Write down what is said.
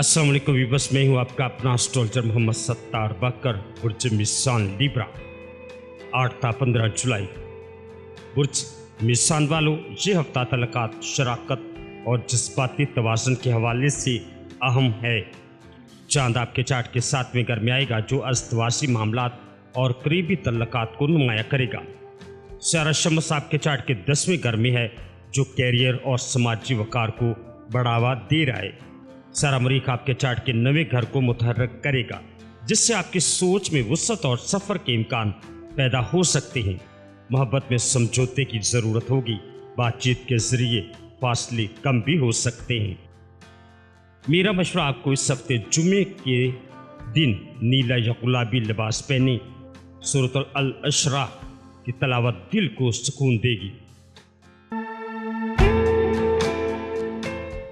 अस्सलाम वालेकुम व्यूअर्स, मैं हूँ आपका अपना एस्ट्रोलॉजर मोहम्मद सत्तार बकर। बुर्ज मिसान लिब्रा 8 था 15 जुलाई। बुर्ज मिसान वालों, ये हफ्ता तलकात, शराकत और जज्बाती तवाज़ुन के हवाले से अहम है। चांद आपके चार्ट के 7वें घर में आएगा, जो अस्तवासी मामलात और करीबी तल्लकात को नुमाया करेगा। सारा शम्स आपके चार्ट के 10वें घर में है, जो कैरियर और समाजी वकार को बढ़ावा दे रहा है। सारा मरीख आपके चार्ट के 9वें घर को मुतहर्रिक करेगा, जिससे आपकी सोच में वुसअत और सफ़र के इम्कान पैदा हो सकते हैं। मोहब्बत में समझौते की ज़रूरत होगी, बातचीत के ज़रिए फासले कम भी हो सकते हैं। मेरा मशवरा आपको इस हफ्ते जुमे के दिन नीला या गुलाबी लिबास पहने सूरत अल अशरा की तलावत दिल को सुकून देगी।